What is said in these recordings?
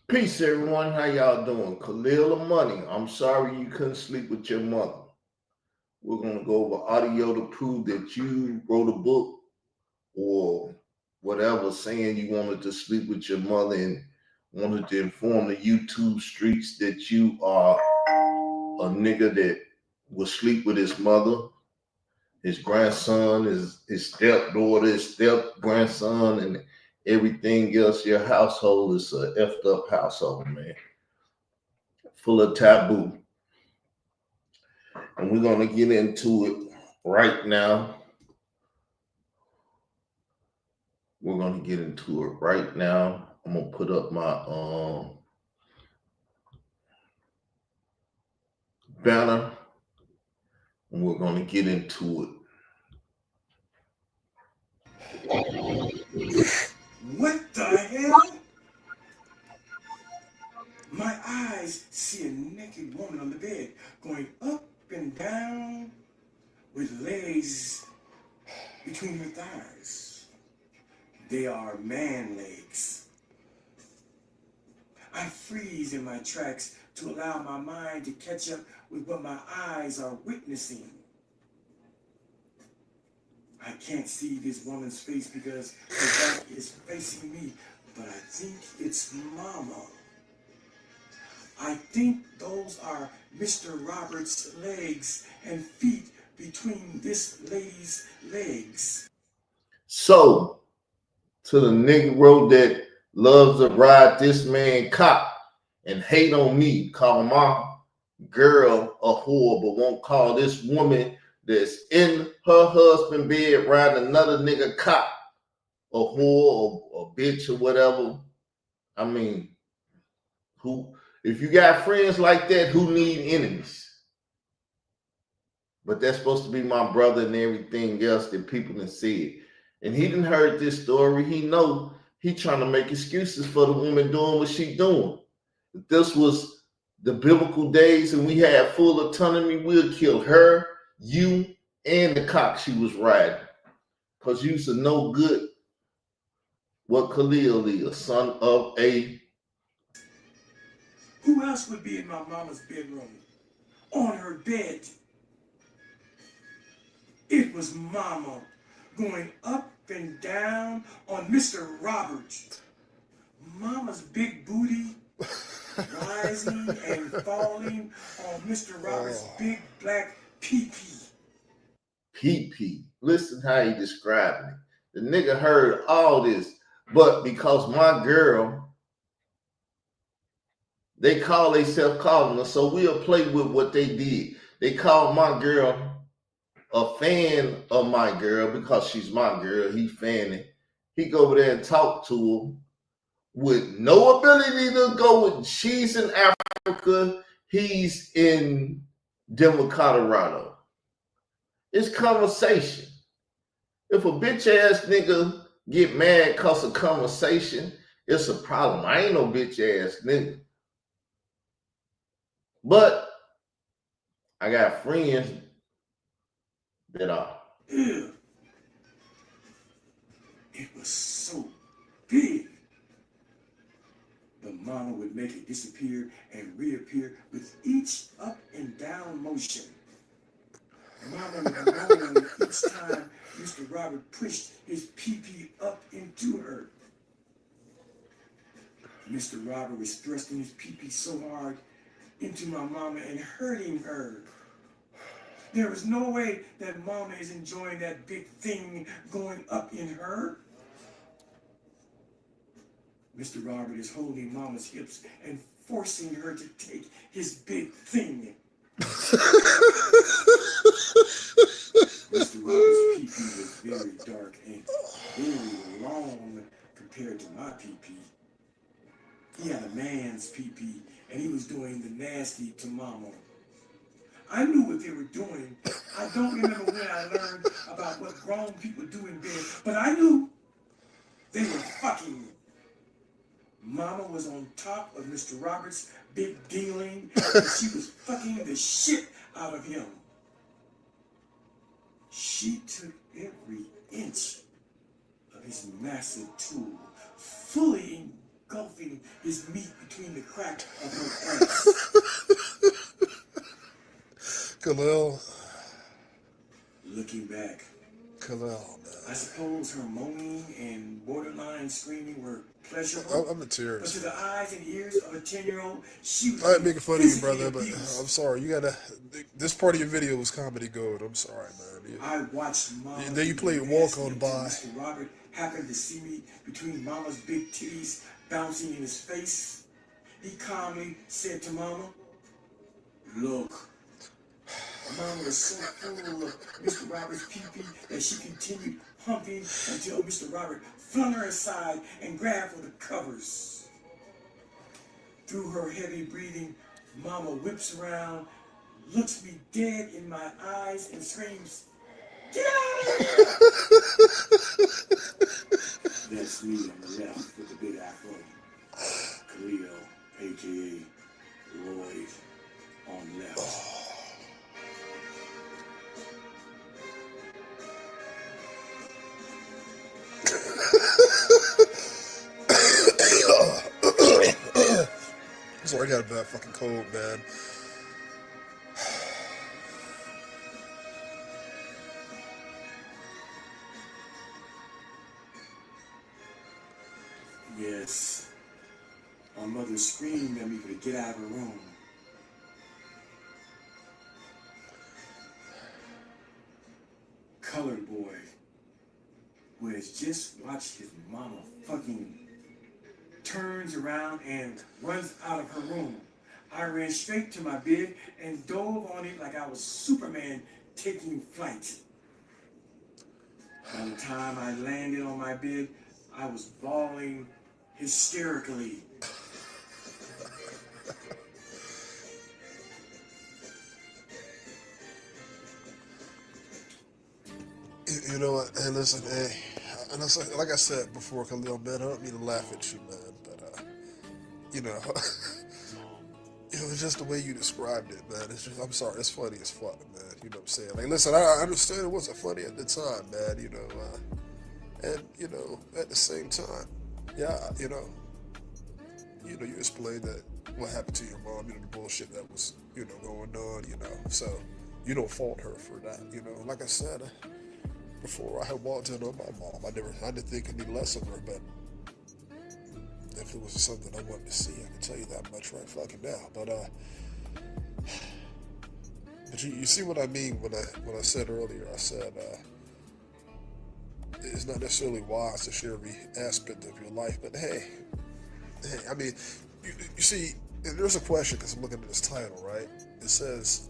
Peace, everyone. How y'all doing? Khalil or Money? I'm sorry you couldn't sleep with your mother. We're gonna go over audio to prove that you wrote a book or whatever, saying you wanted to sleep with your mother and wanted to inform the YouTube streets that you are a nigga that will sleep with his mother, his grandson, his stepdaughter, his step grandson, and everything else. Your household is a effed up household, man, full of taboo. And we're gonna get into it right now. We're gonna get into it right now. I'm gonna put up my banner and we're gonna get into it. What the hell? My eyes see a naked woman on the bed going up and down with legs between her thighs. They are man legs. I freeze in my tracks to allow my mind to catch up with what my eyes are witnessing. I can't see this woman's face because her back is facing me, but I think it's Mama. I think those are Mr. Roberts' legs and feet between this lady's legs. So, to the Negro that loves to ride this man cop and hate on me, call my girl a whore, but won't call this woman that's in her husband bed riding another nigga cop a whore or a bitch or whatever. I mean, who? If you got friends like that, who need enemies? But that's supposed to be my brother and everything else that people done said. And he didn't heard this story. He know he trying to make excuses for the woman doing what she doing. If this was the biblical days and we had full autonomy, we'll kill her, you, and the cock she was riding. Because you should know good what Khalil is, son of a. Who else would be in my mama's bedroom? On her bed. It was Mama going up and down on Mr. Roberts. Mama's big booty rising and falling on Mr. Roberts' big black pee-pee. PP. Listen how he describing it. The nigga heard all this, but because my girl, they call themselves calling her, so we'll play with what they did. They called my girl a fan of my girl because she's my girl. He fanning. He go over there and talk to her with no ability to go with. She's in Africa. He's in Denver, Colorado. It's conversation. If a bitch ass nigga get mad cause of conversation, it's a problem. I ain't no bitch ass nigga. But I got friends that are. Ew. It was so big. But Mama would make it disappear and reappear with each up and down motion. Mama would moan each time Mr. Robert pushed his pee-pee up into her. Mr. Robert was thrusting his pee-pee so hard into my mama and hurting her. There was no way that Mama is enjoying that big thing going up in her. Mr. Robert is holding Mama's hips and forcing her to take his big thing. Mr. Robert's pee-pee was very dark and very long compared to my pee-pee. He had a man's pee-pee and he was doing the nasty to Mama. I knew what they were doing. I don't remember when I learned about what grown people do in bed, but I knew they were fucking. Mama was on top of Mr. Roberts' big dingling, and she was fucking the shit out of him. She took every inch of his massive tool, fully engulfing his meat between the crack of her ass. Khalil, Looking back, Khalil, I man. suppose her moaning and borderline screaming were pleasurable, I'm in but to tears. the eyes and ears of a 10-year-old, she was I ain't being making fun of you, physically brother, but I'm abused. sorry. You gotta. This part of your video was comedy gold. I'm sorry, man. I watched Mama Then you do the played Walk nasty On until By. Mr. Robert happened to see me between Mama's big titties bouncing in his face. He calmly said to Mama, "Look." Mama was so full of Mr. Robert's pee-pee that she continued humping until Mr. Robert flung her aside and grabbed for the covers. Through her heavy breathing, Mama whips around, looks me dead in my eyes, and screams, "Get out of here!" That's me on the left with the big afro. Khalil, aka Lloyd, on left. Sorry, I got a bad fucking cold, man. Yes, my mother screamed at me to get out of her room. Colored boy who has just watched his mama fucking turns around and runs out of her room. I ran straight to my bed and dove on it like I was Superman taking flight. By the time I landed on my bed, I was bawling hysterically. You know what? Hey, listen, hey. And like I said before, Khalil, man, I don't mean to laugh at you, man, but, you know, it's just the way you described it, man. It's just, I'm sorry, it's funny as fuck, man. You know what I'm saying? Like, listen, I understand it wasn't funny at the time, man, and, at the same time, yeah, you explained that what happened to your mom, the bullshit that was, going on, so you don't fault her for that, like I said, before I had walked in on my mom, I didn't think any less of her, but if it was something I wanted to see, I can tell you that much right fucking now, but you see what I mean when I said earlier, I said, it's not necessarily wise to share every aspect of your life, but hey, I mean, you see, there's a question because I'm looking at this title, right? It says,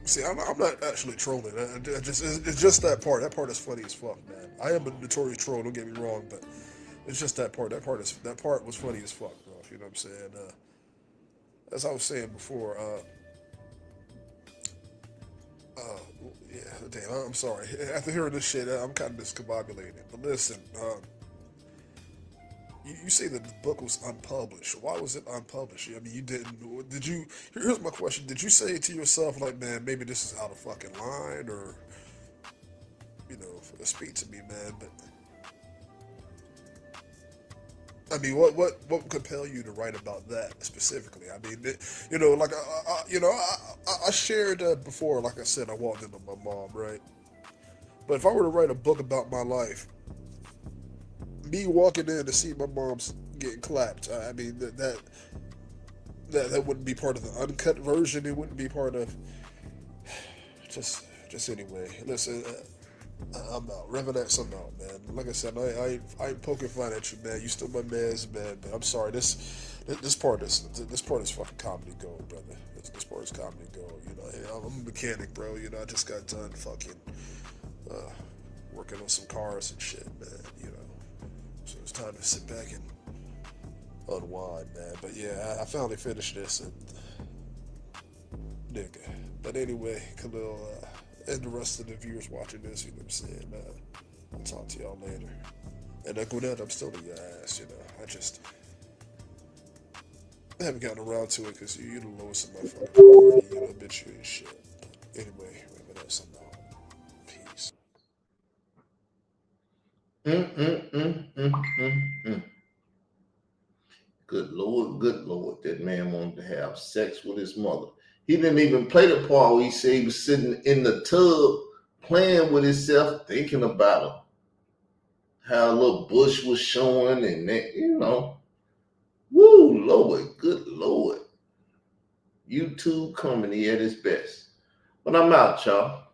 see, I'm not actually trolling. It's just that part. That part is funny as fuck, man. I am a notorious troll. Don't get me wrong, but it's just that part. That part was funny as fuck, bro. You know what I'm saying? As I was saying before, uh, yeah, damn. I'm sorry. After hearing this shit, I'm kind of discombobulated. But listen, you say that the book was unpublished. Why was it unpublished? I mean, you didn't. Did you? Here's my question. Did you say to yourself, like, man, maybe this is out of fucking line, or speak to me, man? But I mean, what would compel you to write about that specifically? I mean, like I shared before. Like I said, I walked in on my mom, right? But if I were to write a book about my life, me walking in to see my mom's getting clapped, I mean that wouldn't be part of the uncut version. It wouldn't be part of just anyway. Listen, I'm out. Reverend X, I'm out, man. Like I said, I ain't poking fun at you, man. You still my man's man, but I'm sorry. This part is fucking comedy gold, brother. This part is comedy gold. I'm a mechanic, bro. I just got done fucking uh, working on some cars and shit, man. So it's time to sit back and unwind, man. But yeah, I finally finished this, and nigga. But anyway, Khalil, and the rest of the viewers watching this, you know what I'm saying? I'll talk to y'all later. And Gwinnett, I'm still in your ass, I haven't gotten around to it because you're the lowest in my fucking priority, bitch, you ain't shit. But anyway, Gwinnett, I'm out. Peace. Mm, mm, mm, mm, mm, mm. Good Lord, that man wanted to have sex with his mother. He didn't even play the part where he said he was sitting in the tub playing with himself, thinking about her. How a little bush was showing and that, Woo, Lord, good Lord. YouTube comedy at its best. But I'm out, y'all.